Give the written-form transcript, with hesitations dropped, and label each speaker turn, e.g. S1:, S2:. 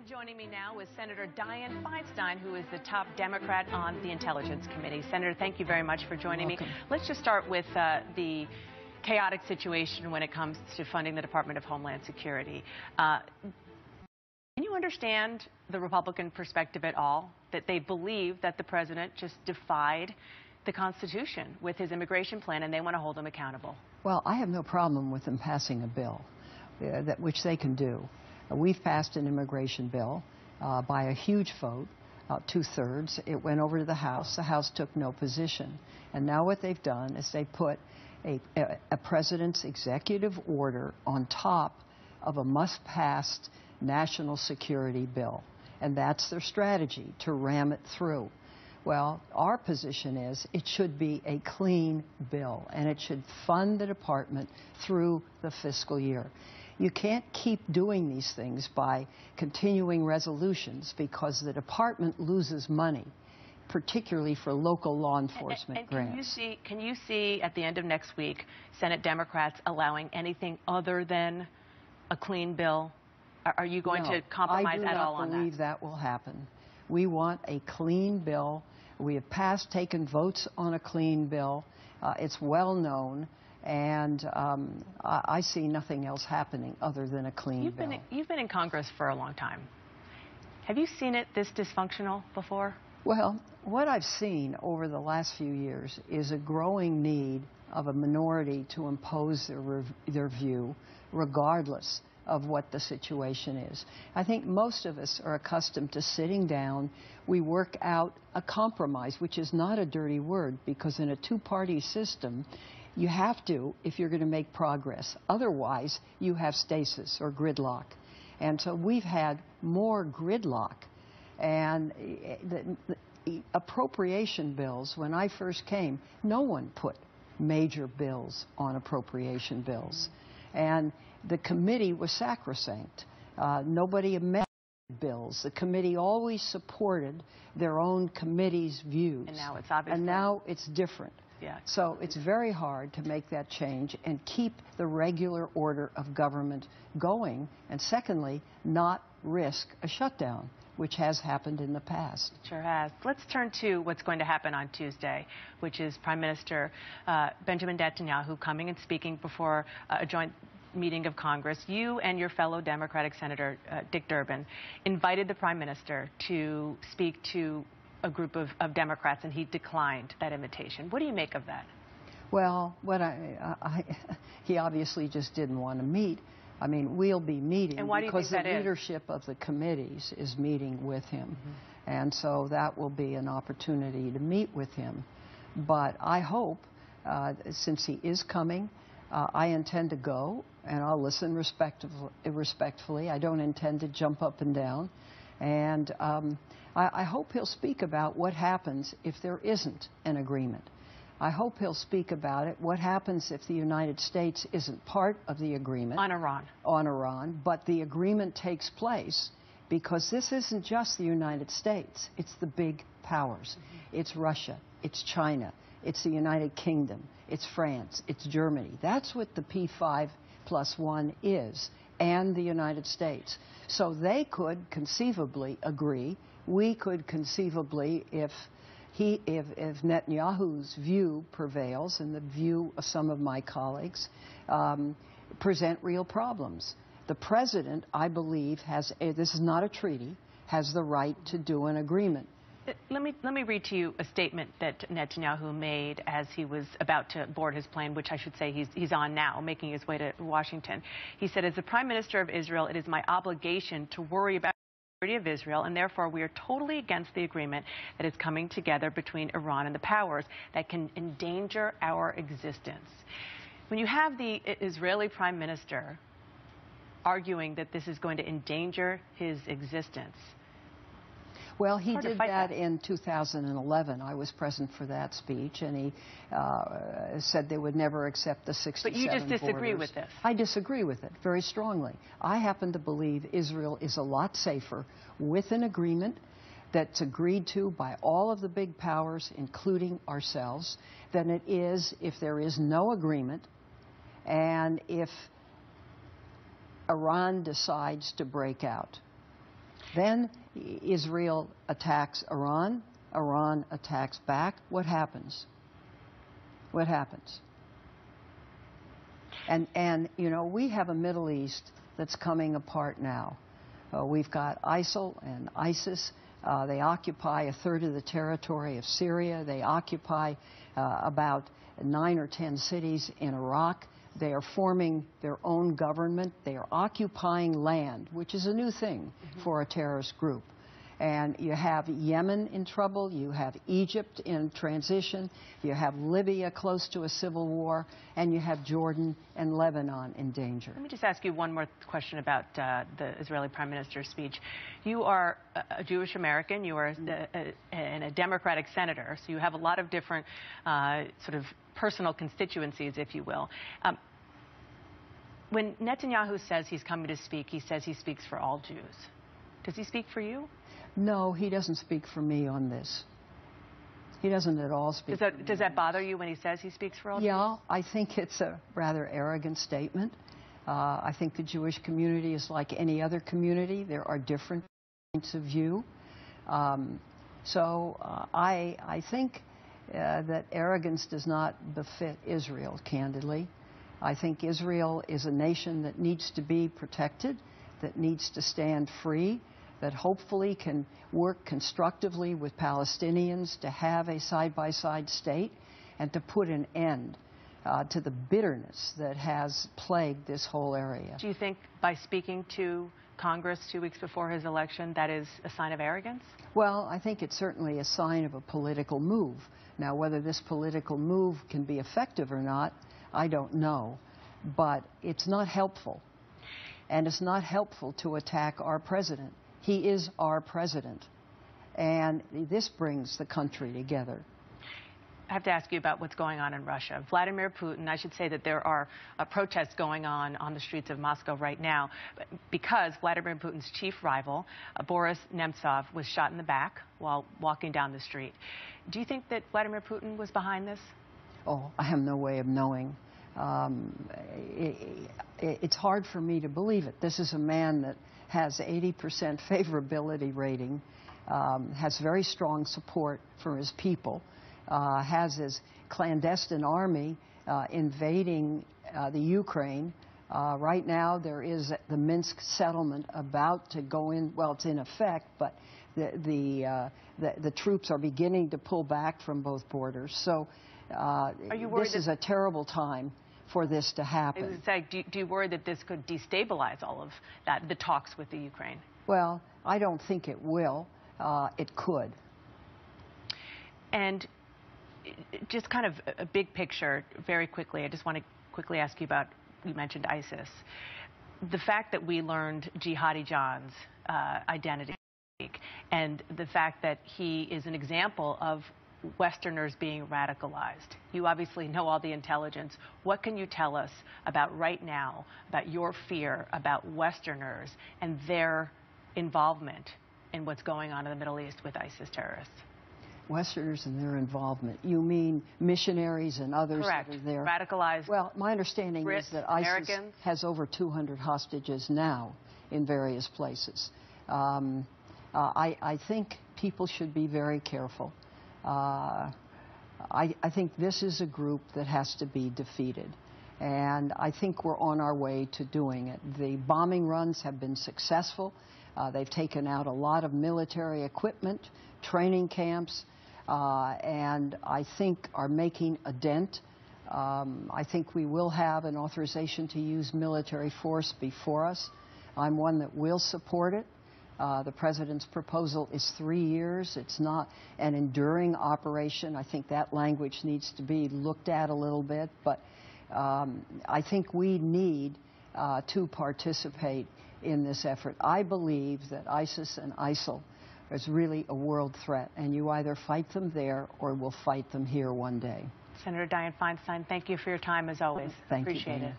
S1: And joining me now is Senator Dianne Feinstein, who is the top Democrat on the Intelligence Committee. Senator, thank you very much for joining me. Let's just start with the chaotic situation when it comes to funding the Department of Homeland Security. Can you understand the Republican perspective at all, that they believe that the president just defied the Constitution with his immigration plan and they want to hold him accountable?
S2: Well, I have no problem with them passing a bill, which they can do. We've passed an immigration bill by a huge vote, 2/3. It went over to the House. The House took no position. And now what they've done is they put a president's executive order on top of a must-pass national security bill. And that's their strategy, to ram it through. Well, our position is it should be a clean bill, and it should fund the department through the fiscal year. You can't keep doing these things by continuing resolutions, because the department loses money, particularly for local law enforcement grants.
S1: Can you see at the end of next week Senate Democrats allowing anything other than a clean bill? Are you going to compromise at all on that?
S2: I do not believe that will happen. We want a clean bill. We have taken votes on a clean bill. It's well known. And I see nothing else happening other than a clean bill.
S1: You've been in Congress for a long time. Have you seen it this dysfunctional before?
S2: Well, what I've seen over the last few years is a growing need of a minority to impose their view, regardless of what the situation is. I think most of us are accustomed to sitting down. We work out a compromise, which is not a dirty word, because in a two-party system, you have to, if you're going to make progress. Otherwise, you have stasis or gridlock. And so we've had more gridlock. And the appropriation bills, when I first came, no one put major bills on appropriation bills. And the committee was sacrosanct. Nobody amended bills. The committee always supported their own committee's views.
S1: And now it's obviously...
S2: And now it's different.
S1: Yeah.
S2: So it's very hard to make that change and keep the regular order of government going, and secondly, not risk a shutdown, which has happened in the past.
S1: It sure has. Let's turn to what's going to happen on Tuesday, which is Prime Minister Benjamin Netanyahu coming and speaking before a joint meeting of Congress. You and your fellow Democratic Senator Dick Durbin invited the Prime Minister to speak to a group of Democrats, and he declined that invitation. What do you make of that?
S2: Well, he obviously just didn't want to meet. I mean, we'll be meeting because the leadership of the committees is meeting with him. And so that will be an opportunity to meet with him. But I hope, since he is coming, I intend to go, and I'll listen respectfully. I don't intend to jump up and down. And I hope he'll speak about what happens if there isn't an agreement. I hope he'll speak about it, what happens if the United States isn't part of the agreement.
S1: On Iran.
S2: On Iran, but the agreement takes place, because this isn't just the United States. It's the big powers. It's Russia. It's China. It's the United Kingdom. It's France. It's Germany. That's what the P5+1 is, and the United States. So they could conceivably agree. We could conceivably, if Netanyahu's view prevails, and the view of some of my colleagues, present real problems. The president, I believe, this is not a treaty, has the right to do an agreement.
S1: Let me read to you a statement that Netanyahu made as he was about to board his plane, which I should say he's on now, making his way to Washington. He said, "As the Prime Minister of Israel, it is my obligation to worry about the security of Israel, and therefore we are totally against the agreement that is coming together between Iran and the powers that can endanger our existence." When you have the Israeli Prime Minister arguing that this is going to endanger his existence,
S2: well, he did that in 2011. I was present for that speech, and he said they would never accept the 67
S1: But you just disagree
S2: borders.
S1: with this.
S2: I disagree with it very strongly. I happen to believe Israel is a lot safer with an agreement that's agreed to by all of the big powers, including ourselves, than it is if there is no agreement, and if Iran decides to break out. Then Israel attacks Iran. Iran attacks back. What happens? What happens? And you know, we have a Middle East that's coming apart now. We've got ISIL and ISIS. They occupy a third of the territory of Syria. They occupy about 9 or 10 cities in Iraq. They are forming their own government. They are occupying land, which is a new thing for a terrorist group. And you have Yemen in trouble. You have Egypt in transition. You have Libya close to a civil war. And you have Jordan and Lebanon in danger.
S1: Let me just ask you one more question about the Israeli Prime Minister's speech. You are a Jewish American. You are a Democratic senator. So you have a lot of different sort of personal constituencies, if you will. When Netanyahu says he's coming to speak, he says he speaks for all Jews. Does he speak for you?
S2: No, he doesn't speak for me on this. He doesn't at all speak for me.
S1: Does that bother you when he says he speaks for all Jews?
S2: Yeah, I think it's a rather arrogant statement. I think the Jewish community is like any other community. There are different points of view. So I think that arrogance does not befit Israel, candidly. I think Israel is a nation that needs to be protected, that needs to stand free, that hopefully can work constructively with Palestinians to have a side-by-side state and to put an end to the bitterness that has plagued this whole area.
S1: Do you think by speaking to Congress 2 weeks before his election, that is a sign of arrogance?
S2: Well, I think it's certainly a sign of a political move. Now, whether this political move can be effective or not, I don't know. But it's not helpful. And it's not helpful to attack our president. He is our president. And this brings the country together.
S1: I have to ask you about what's going on in Russia. Vladimir Putin, I should say that there are protests going on the streets of Moscow right now because Vladimir Putin's chief rival, Boris Nemtsov, was shot in the back while walking down the street. Do you think that Vladimir Putin was behind this?
S2: Oh, I have no way of knowing. It's hard for me to believe it. This is a man that has 80% favorability rating, has very strong support for his people, has his clandestine army invading the Ukraine. Right now there is the Minsk settlement about to go in. Well, it's in effect, but the troops are beginning to pull back from both borders. So this is a terrible time for this to happen.
S1: Do you worry that this could destabilize all of that, the talks with the Ukraine?
S2: Well, I don't think it will. It could.
S1: And just kind of a big picture, very quickly, I just want to quickly ask you about, you mentioned ISIS. The fact that we learned Jihadi John's identity and the fact that he is an example of Westerners being radicalized. You obviously know all the intelligence. What can you tell us about right now, about your fear about Westerners and their involvement in what's going on in the Middle East with ISIS terrorists?
S2: Westerners and their involvement. You mean missionaries and others
S1: Correct.
S2: that are there?
S1: Radicalized.
S2: Well, my understanding
S1: Brits,
S2: is that ISIS
S1: Americans.
S2: has over 200 hostages now in various places. I think people should be very careful. I think this is a group that has to be defeated. And I think we're on our way to doing it. The bombing runs have been successful. They've taken out a lot of military equipment, training camps, and I think are making a dent. I think we will have an authorization to use military force before us. I'm one that will support it. The president's proposal is 3 years. It's not an enduring operation. I think that language needs to be looked at a little bit. But I think we need to participate in this effort. I believe that ISIS and ISIL is really a world threat, and you either fight them there or we'll fight them here one day.
S1: Senator Dianne Feinstein, thank you for your time as always.
S2: Thank you,
S1: Appreciate it.